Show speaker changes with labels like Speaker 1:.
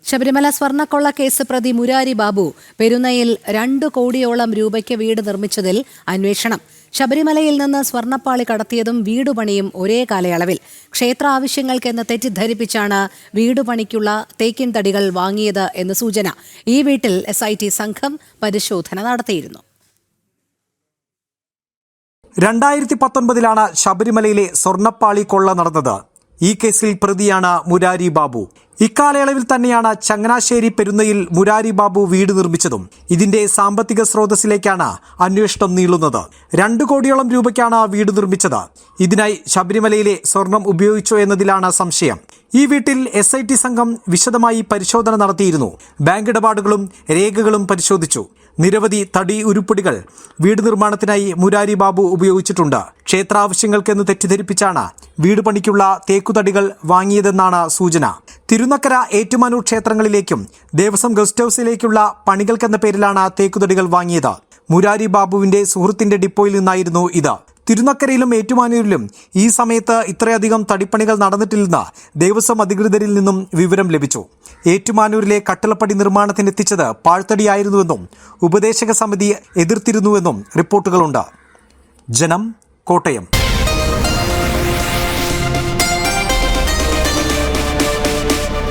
Speaker 1: ശബരിമല സ്വർണ്ണക്കൊള്ള കേസ് പ്രതി മുരാരി ബാബു പെരുന്നയിൽ 2 കോടിയോളം രൂപയ്ക്ക് വീട് നിർമ്മിച്ചതിൽ അന്വേഷണം. ശബരിമലയിൽ നിന്ന് സ്വർണ്ണപ്പാളി കടത്തിയതും വീടുപണിയും ഒരേ കാലയളവിൽ. ക്ഷേത്ര ആവശ്യങ്ങൾക്കെന്ന് തെറ്റിദ്ധരിപ്പിച്ചാണ് വീടുപണിക്കുള്ള തേക്കിൻ തടികൾ വാങ്ങിയത് എന്ന് സൂചന. ഈ വീട്ടിൽ SIT സംഘം പരിശോധന നടത്തിയിരുന്നു.
Speaker 2: 2019 ശബരിമലയിലെ സ്വർണ്ണപ്പാളി കൊള്ള നടന്നത്. ഈ കേസിൽ പ്രതിയാണ് മുരാരി ബാബു. ഇക്കാലയളവിൽ തന്നെയാണ് ചങ്ങനാശ്ശേരി പെരുന്നയിൽ മുരാരി ബാബു വീട് നിർമ്മിച്ചതും. ഇതിന്റെ സാമ്പത്തിക സ്രോതസ്സിലേക്കാണ് അന്വേഷണം നീളുന്നത്. 2 കോടിയോളം രൂപയ്ക്കാണ് വീട് നിർമ്മിച്ചത്. ഇതിനായി ശബരിമലയിലെ സ്വർണം ഉപയോഗിച്ചോ എന്നതിലാണ് സംശയം. ഈ വീട്ടിൽ SIT സംഘം വിശദമായി പരിശോധന നടത്തിയിരുന്നു. ബാങ്ക് ഇടപാടുകളും രേഖകളും പരിശോധിച്ചു. നിരവധി തടി ഉരുപ്പടികൾ വീട് നിർമ്മാണത്തിനായി മുരാരി ബാബു ഉപയോഗിച്ചിട്ടുണ്ട്. ക്ഷേത്രാവശ്യങ്ങൾക്കെന്ന് തെറ്റിദ്ധരിപ്പിച്ചാണ് വീട് പണിക്കുള്ള തേക്കുതടികൾ വാങ്ങിയതെന്നാണ് സൂചന. തിരുനക്കര, ഏറ്റുമാനൂർ ക്ഷേത്രങ്ങളിലേക്കും ദേവസ്വം ഗസ്റ്റ് ഹൌസിലേക്കുള്ള പണികൾക്കെന്ന പേരിലാണ് തേക്കുതടികൾ വാങ്ങിയത്. മുരാരി ബാബുവിന്റെ സുഹൃത്തിന്റെ ഡിപ്പോയിൽ നിന്നായിരുന്നു ഇത്. തിരുനക്കരയിലും ഏറ്റുമാനൂരിലും ഈ സമയത്ത് ഇത്രയധികം തടിപ്പണികൾ നടന്നിട്ടില്ലെന്ന് ദേവസ്വം അധികൃതരിൽ നിന്നും വിവരം ലഭിച്ചു. ഏറ്റുമാനൂരിലെ കട്ടിളപ്പടി നിർമ്മാണത്തിനെത്തിച്ചത് പാഴ്ത്തടിയായിരുന്നുവെന്നും ഉപദേശക സമിതി എതിർത്തിരുന്നുവെന്നും റിപ്പോർട്ടുകളുണ്ട്. ജനം, കോട്ടയം.